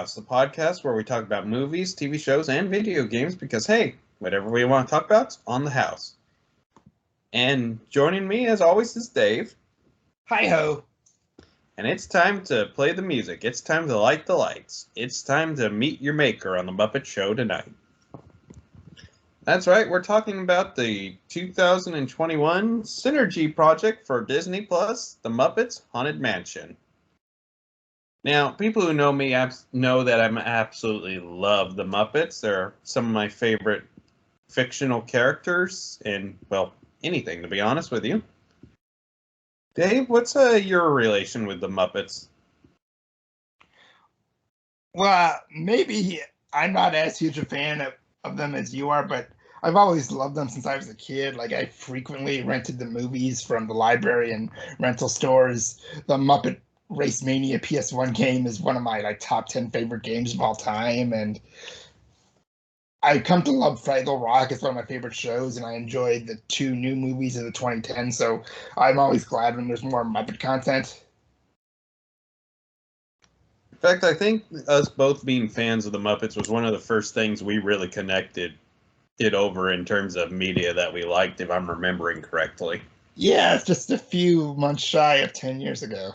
House, the podcast where we talk about movies, TV shows, and video games because, hey, whatever we want to talk about's on the house. And joining me, as always, is Dave. Hi-ho. And it's time to play the music. It's time to light the lights. It's time to meet your maker on the Muppet Show tonight. That's right, we're talking about the 2021 Synergy project for Disney Plus, The Muppets Haunted Mansion. Now, people who know me know that I absolutely love the Muppets. They're some of my favorite fictional characters in, well, anything, to be honest with you. Dave, what's your relation with the Muppets? Well, maybe I'm not as huge a fan of them as you are, but I've always loved them since I was a kid. Like, I frequently rented the movies from the library and rental stores. The Muppet Race Mania PS1 game is one of my top 10 favorite games of all time, and I come to love Fraggle Rock. It's one of my favorite shows, and I enjoyed the two new movies of the 2010, so I'm always glad when there's more Muppet content. In fact, I think us both being fans of the Muppets was one of the first things we really connected it over in terms of media that we liked, if I'm remembering correctly. Yeah, it's just a few months shy of 10 years ago.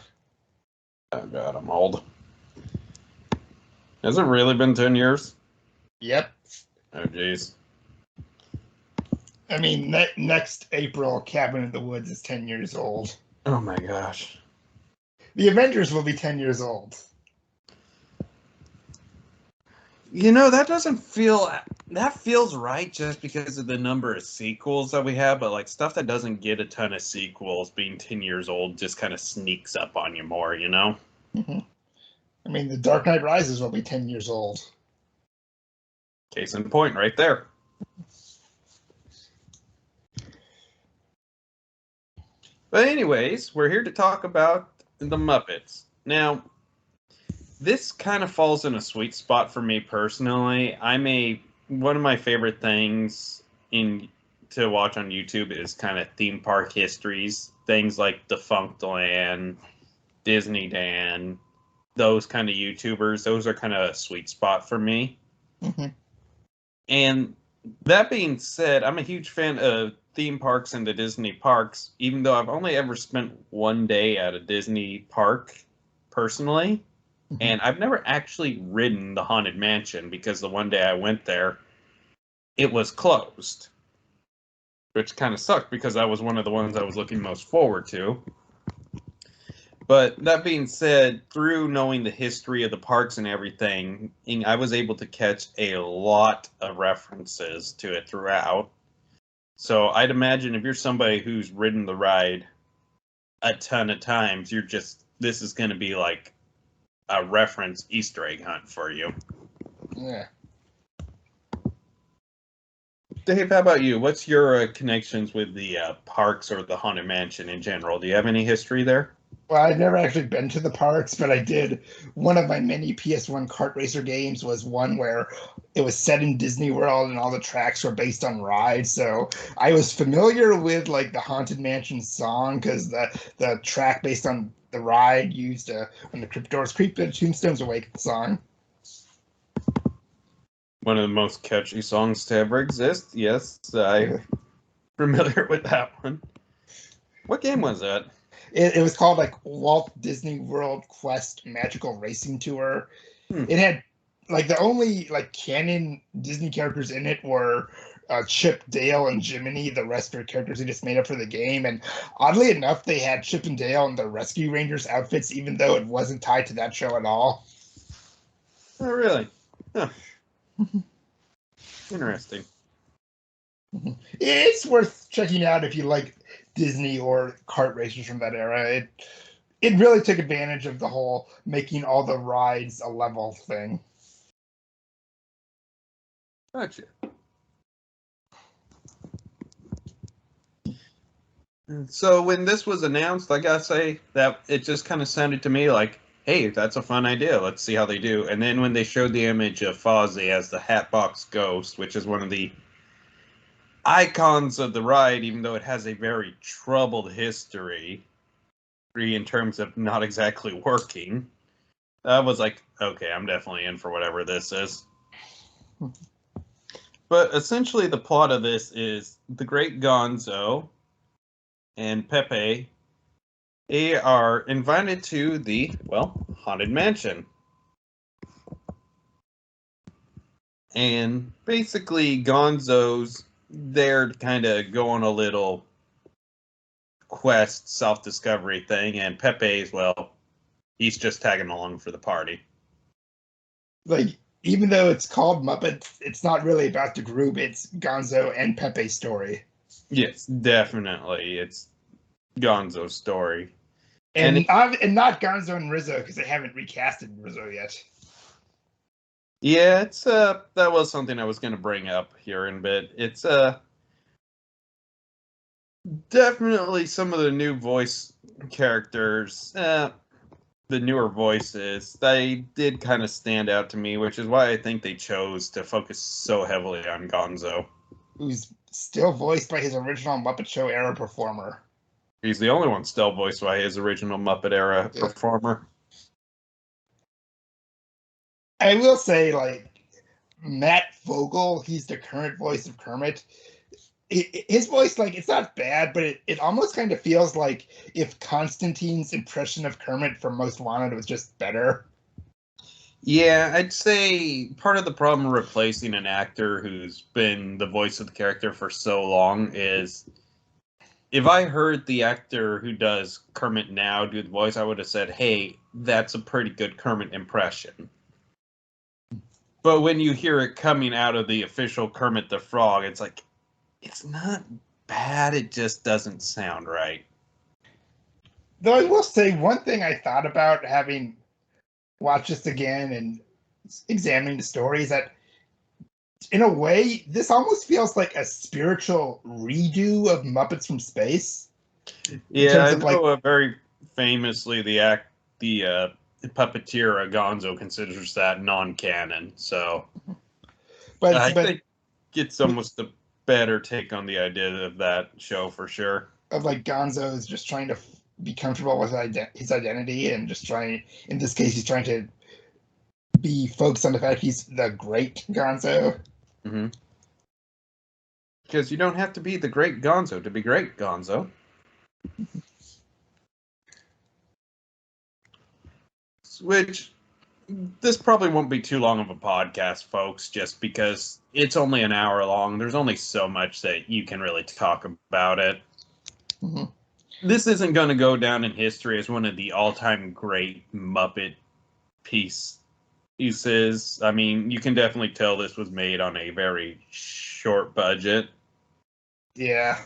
Oh god, I'm old. Has it really been 10 years? Yep. Oh jeez. I mean, next April, Cabin in the Woods is 10 years old. Oh my gosh. The Avengers will be 10 years old. You know, that feels right just because of the number of sequels that we have, but like stuff that doesn't get a ton of sequels being 10 years old just kind of sneaks up on you more, you know? Mm-hmm. I mean, The Dark Knight Rises will be 10 years old. Case in point right there. But anyways, we're here to talk about the Muppets. Now, this kind of falls in a sweet spot for me personally. One of my favorite things to watch on YouTube is kind of theme park histories, things like Defunct Land, Disneyland, those kind of YouTubers. Those are kind of a sweet spot for me. Mm-hmm. And that being said, I'm a huge fan of theme parks and the Disney parks, even though I've only ever spent one day at a Disney park personally. Mm-hmm. And I've never actually ridden the Haunted Mansion because the one day I went there, it was closed. Which kind of sucked because that was one of the ones I was looking most forward to. But that being said, through knowing the history of the parks and everything, I was able to catch a lot of references to it throughout. So I'd imagine if you're somebody who's ridden the ride a ton of times, this is going to be like a reference Easter egg hunt for you. Yeah. Dave, how about you? What's your connections with the parks or the Haunted Mansion in general? Do you have any history there? Well, I've never actually been to the parks, but I did. One of my many PS1 kart racer games was one where it was set in Disney World and all the tracks were based on rides. So I was familiar with the Haunted Mansion song because the track based on the ride used When the Crypt Doors Creep and Tombstones Awake song. One of the most catchy songs to ever exist. Yes, I'm familiar with that one. What game was that? It was called Walt Disney World Quest Magical Racing Tour. It had the only canon Disney characters in it were Chip, Dale, and Jiminy. The rest are characters they just made up for the game. And oddly enough, they had Chip and Dale in the Rescue Rangers outfits, even though it wasn't tied to that show at all. Oh, really? Huh. Interesting. It's worth checking out if you like Disney or kart racers from that era. It really took advantage of the whole making all the rides a level thing. Gotcha. So when this was announced, I gotta say that it just kind of sounded to me like, hey, that's a fun idea. Let's see how they do. And then when they showed the image of Fozzie as the Hatbox Ghost, which is one of the icons of the ride, even though it has a very troubled history in terms of not exactly working, I was like, okay, I'm definitely in for whatever this is. But essentially, the plot of this is the Great Gonzo and Pepe. They are invited to the, well, Haunted Mansion. And basically, Gonzo's there to kind of go on a little quest, self discovery thing, and Pepe's, well, he's just tagging along for the party. Like, even though it's called Muppets, it's not really about the group. It's Gonzo and Pepe's story, Yes, definitely. It's Gonzo's story. And and not Gonzo and Rizzo because they haven't recasted Rizzo yet. yeah, it's that was something I was going to bring up here in a bit. It's definitely some of the new voice characters, the newer voices, they did kind of stand out to me, which is why I think they chose to focus so heavily on Gonzo. Who's still voiced by his original Muppet Show era performer. He's the only one still voiced by his original Muppet era performer. I will say, like, Matt Vogel, he's the current voice of Kermit. His voice, like, it's not bad, but it almost kind of feels like if Constantine's impression of Kermit from Most Wanted was just better. Yeah, I'd say part of the problem replacing an actor who's been the voice of the character for so long is if I heard the actor who does Kermit now do the voice, I would have said, hey, that's a pretty good Kermit impression. But when you hear it coming out of the official Kermit the Frog, it's like, it's not bad, it just doesn't sound right. Though I will say one thing I thought about having watched this again and examining the story is that in a way, this almost feels like a spiritual redo of Muppets from Space. In Yeah, terms I of like, know very famously the puppeteer Gonzo considers that non-canon, so I but think it's almost a better take on the idea of that show for sure. of like Gonzo is just trying to be comfortable with his identity and just trying. In this case, he's trying to be focused on the fact he's the great Gonzo. Mm-hmm. Because you don't have to be the great Gonzo to be great Gonzo. Which this probably won't be too long of a podcast, folks, just because it's only an hour long. There's only so much that you can really talk about it. Mm-hmm. This isn't going to go down in history as one of the all-time great Muppet pieces. I mean, you can definitely tell this was made on a very short budget. Yeah,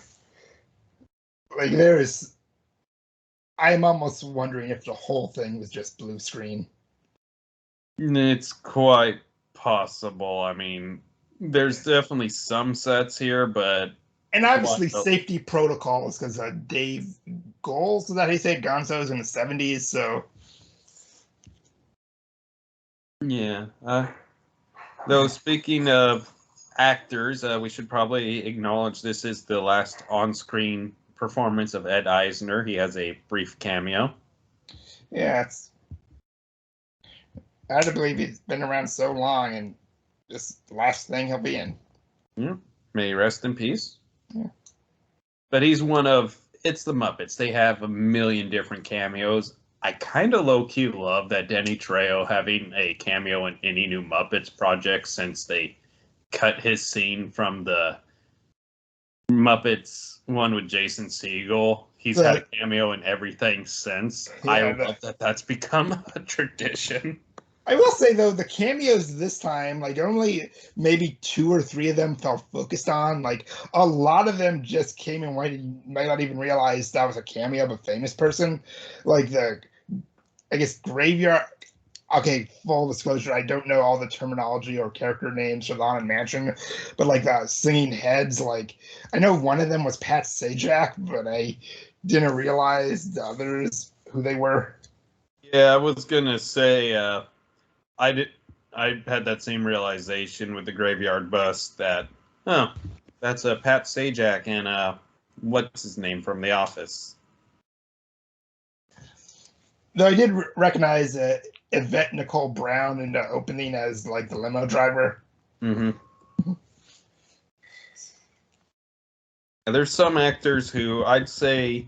like there is. I'm almost wondering if the whole thing was just blue screen. It's quite possible. I mean, there's definitely some sets here, but And obviously safety protocols because Dave Goals, is that how you say it? Gonzo's in the 70s, so yeah. Though speaking of actors, we should probably acknowledge this is the last on-screen performance of Ed Eisner. He has a brief cameo. yeah, it's hard to believe he's been around so long and this last thing he'll be in. Yeah. May he rest in peace. Yeah. But he's one of it's the Muppets. They have a million different cameos. I kind of low key love that Danny Trejo having a cameo in any new Muppets project since they cut his scene from the Muppets one with Jason Segel. He's had a cameo in everything since. Yeah, I love that that's become a tradition. I will say though, the cameos this time, like only maybe 2 or 3 of them felt focused on. Like a lot of them just came and went. You might not even realize that was a cameo of a famous person. Like I guess graveyard. Okay, full disclosure, I don't know all the terminology or character names for the Haunted Mansion, but like the singing heads, like I know one of them was Pat Sajak, but I didn't realize the others who they were. Yeah, I was gonna say I did. I had that same realization with the Graveyard Bus that oh, that's a Pat Sajak and what's his name from The Office. Though I did recognize Yvette Nicole Brown in the opening as like the limo driver. Mm-hmm. There's some actors who I'd say,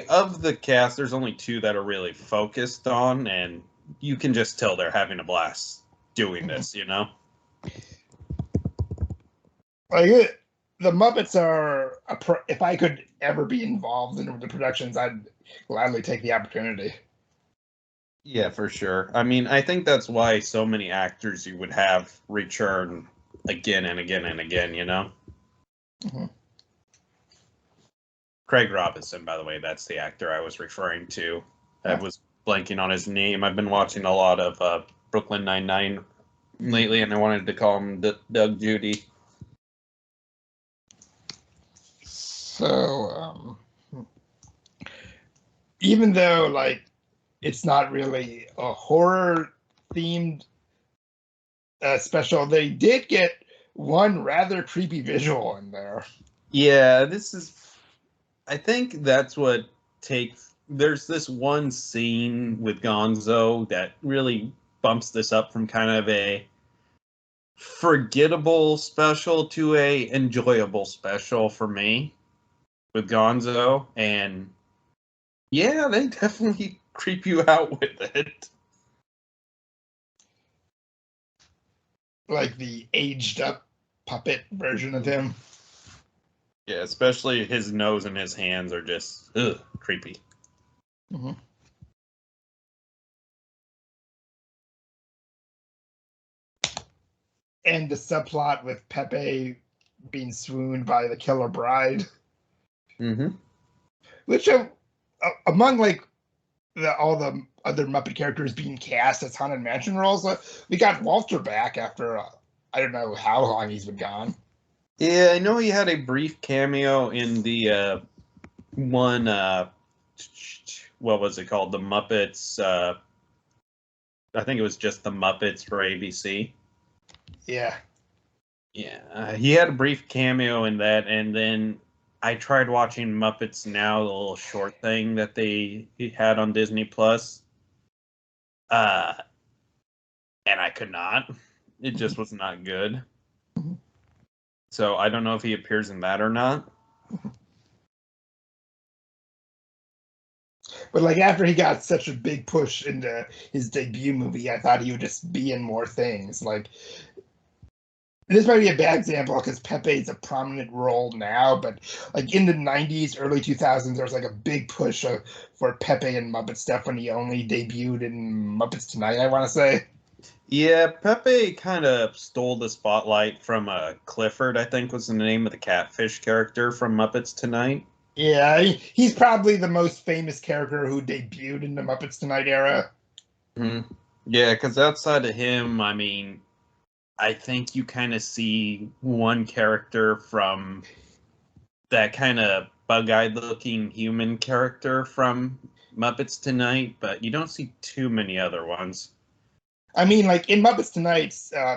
of the cast, there's only two that are really focused on, and you can just tell they're having a blast doing this, you know? Like the Muppets are, if I could ever be involved in the productions, I'd gladly take the opportunity. Yeah, for sure. I mean, I think that's why so many actors you would have return again and again and again, you know? Mm-hmm. Craig Robinson, by the way, that's the actor I was referring to. I was blanking on his name. I've been watching a lot of Brooklyn Nine-Nine lately, and I wanted to call him Doug Judy. So, even though like it's not really a horror themed special, they did get one rather creepy visual in there. Yeah, I think that's what there's this one scene with Gonzo that really bumps this up from kind of a forgettable special to a enjoyable special for me with Gonzo, and yeah, they definitely creep you out with it. Like the aged up puppet version of him. Yeah, especially his nose and his hands are just creepy. Mm-hmm. And the subplot with Pepe being swooned by the killer bride. Mm-hmm. Which among like all the other Muppet characters being cast as Haunted Mansion roles, we got Walter back after I don't know how long he's been gone. Yeah, I know he had a brief cameo in the one what was it called? The Muppets. I think it was just the Muppets for ABC. Yeah. Yeah, he had a brief cameo in that, and then I tried watching Muppets Now, the little short thing that he had on Disney Plus. Uh, and I could not. It just was not good. So I don't know if he appears in that or not. But like after he got such a big push into his debut movie, I thought he would just be in more things. Like this might be a bad example because Pepe is a prominent role now, but like in the '90s, early 2000s, there was like a big push for Pepe and Muppet stuff when he only debuted in Muppets Tonight, I want to say. Yeah, Pepe kind of stole the spotlight from Clifford, I think was the name of the catfish character from Muppets Tonight. Yeah, he's probably the most famous character who debuted in the Muppets Tonight era. Mm-hmm. Yeah, because outside of him, I mean, I think you kind of see one character from that kind of bug-eyed looking human character from Muppets Tonight, but you don't see too many other ones. I mean, like in Muppets Tonight,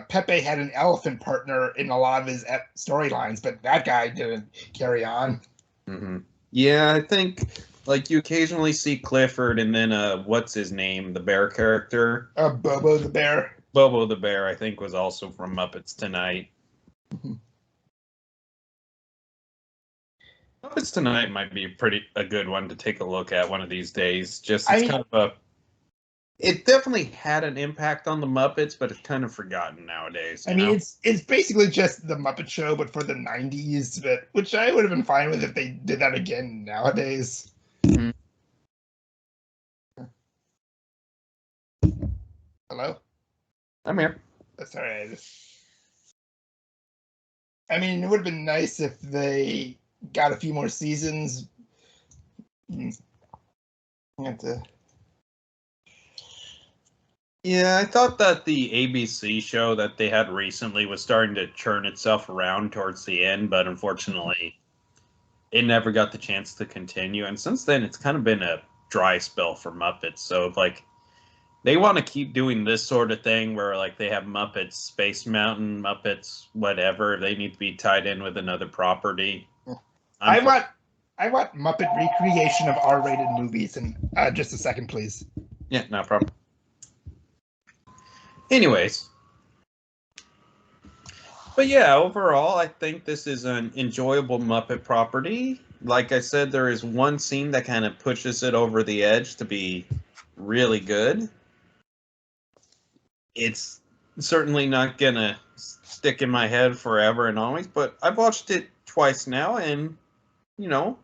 Pepe had an elephant partner in a lot of his storylines, but that guy didn't carry on. Mm-hmm. Yeah, I think like you occasionally see Clifford, and then what's his name, the bear character? Bobo the bear. Bobo the bear, I think, was also from Muppets Tonight. Muppets Tonight might be a good one to take a look at one of these days. Just it's kind of it definitely had an impact on the Muppets, but it's kind of forgotten nowadays. I mean, it's basically just the Muppet Show, but for the '90s, but which I would have been fine with if they did that again nowadays. Mm-hmm. Hello, I'm here. that's all right. I mean, it would have been nice if they got a few more seasons. Yeah, I thought that the ABC show that they had recently was starting to churn itself around towards the end, but unfortunately, it never got the chance to continue. And since then, it's kind of been a dry spell for Muppets. So, if like they want to keep doing this sort of thing where like they have Muppets Space Mountain, Muppets whatever, they need to be tied in with another property. I want Muppet recreation of R-rated movies. And just a second, please. Yeah, no problem. Anyways, but yeah, overall, I think this is an enjoyable Muppet property. Like I said, there is one scene that kind of pushes it over the edge to be really good. It's certainly not gonna stick in my head forever and always, but I've watched it twice now, and you know,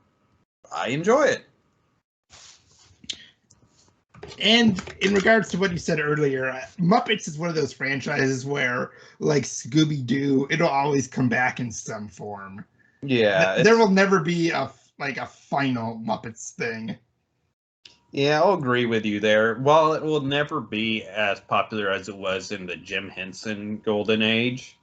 I enjoy it. And in regards to what you said earlier, Muppets is one of those franchises where, like Scooby Doo, it'll always come back in some form. Yeah, There will never be a final Muppets thing. yeah, I'll agree with you there. While it will never be as popular as it was in the Jim Henson golden age,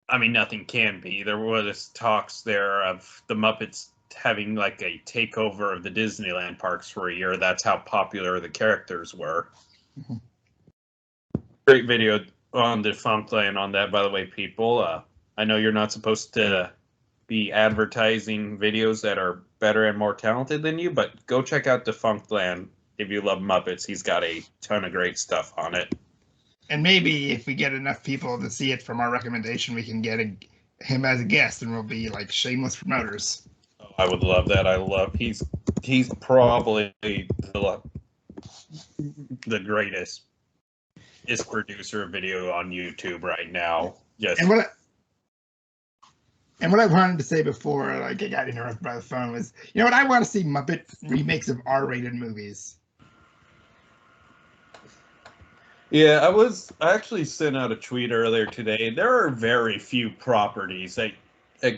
I mean, nothing can be. There was talks there of the Muppets having like a takeover of the Disneyland parks for a year. That's how popular the characters were. Mm-hmm. Great video on Defunctland on that, by the way, people. I know you're not supposed to be advertising videos that are better and more talented than you, but go check out Defunctland if you love Muppets. He's got a ton of great stuff on it. And maybe if we get enough people to see it from our recommendation, we can get him as a guest, and we'll be like shameless promoters. Oh, I would love that. He's probably the greatest producer of video on YouTube right now. Yes. And what I wanted to say before, like I got interrupted by the phone, was, you know what? I want to see Muppet remakes of R-rated movies. Yeah, I actually sent out a tweet earlier today. There are very few properties that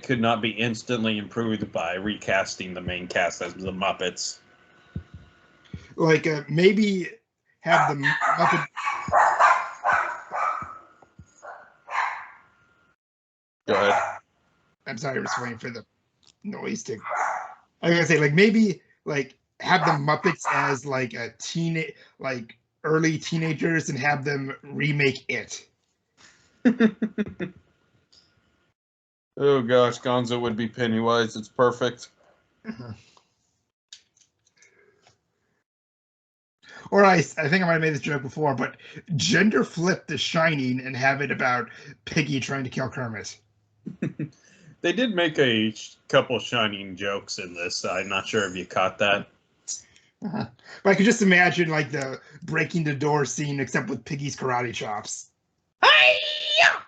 could not be instantly improved by recasting the main cast as the Muppets. Like maybe have the Muppet. Go ahead. I'm sorry, I was waiting for the noise to. I was gonna say, like, maybe like have the Muppets as like a early teenagers, and have them remake it. Oh gosh, Gonzo would be Pennywise. It's perfect. Or I think I might have made this joke before, but gender flip The Shining and have it about Piggy trying to kill Kermit. They did make a couple Shining jokes in this. I'm not sure if you caught that. But I could just imagine like the breaking the door scene, except with Piggy's karate chops. Hi-ya!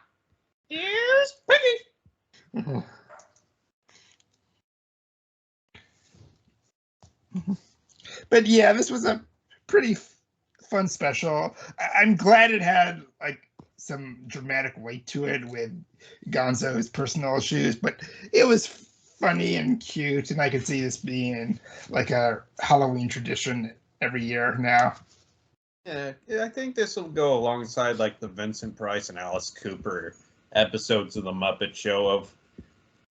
Here's Piggy! But yeah, this was a pretty fun special. I'm glad it had like some dramatic weight to it with Gonzo's personal issues, but it was funny and cute, and I could see this being like a Halloween tradition every year now. Yeah, I think this will go alongside like the Vincent Price and Alice Cooper episodes of the Muppet Show, of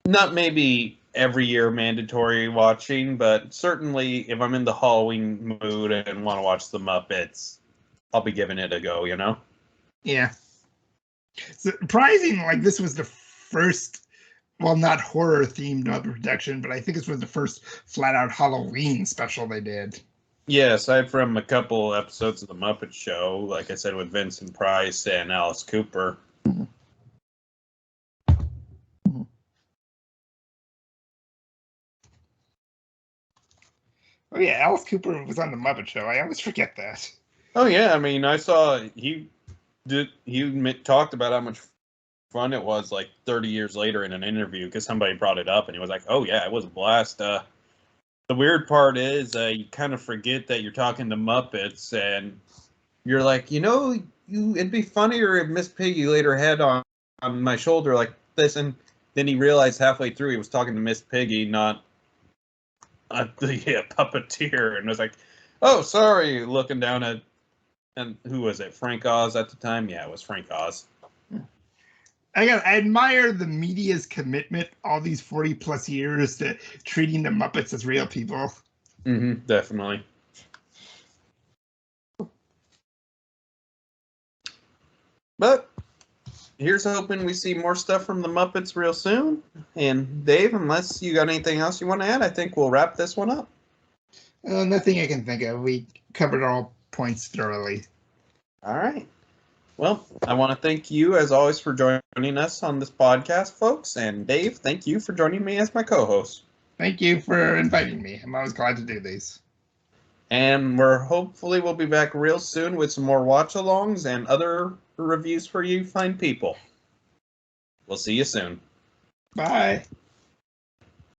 not maybe every year mandatory watching, but certainly if I'm in the Halloween mood and want to watch the Muppets, I'll be giving it a go, you know? Yeah. Surprising, like this was the first, well, not horror themed Muppet production, but I think this was the first flat out Halloween special they did. Yeah, aside from a couple episodes of the Muppet Show, like I said, with Vincent Price and Alice Cooper. Mm-hmm. Oh yeah, Alice Cooper was on the Muppet Show. I always forget that. Oh yeah, I mean, I saw he talked about how much fun it was like 30 years later in an interview, because somebody brought it up and he was like, "Oh yeah, it was a blast." The weird part is you kind of forget that you're talking to Muppets, and you're like, it'd be funnier if Miss Piggy laid her head on my shoulder like this, and then he realized halfway through he was talking to Miss Piggy, not the puppeteer, and was like, "Oh, sorry," looking down at, and who was it? Frank Oz at the time? Yeah, it was Frank Oz. I admire the media's commitment all these 40 plus years to treating the Muppets as real people. Mm-hmm, definitely. But here's hoping we see more stuff from the Muppets real soon. And Dave, unless you got anything else you want to add, I think we'll wrap this one up. Nothing I can think of. We covered all points thoroughly. All right. Well, I want to thank you, as always, for joining us on this podcast, folks. And Dave, thank you for joining me as my co-host. Thank you for inviting me. I'm always glad to do these. And we'll be back real soon with some more watch-alongs and other reviews for you fine people. We'll see you soon. Bye.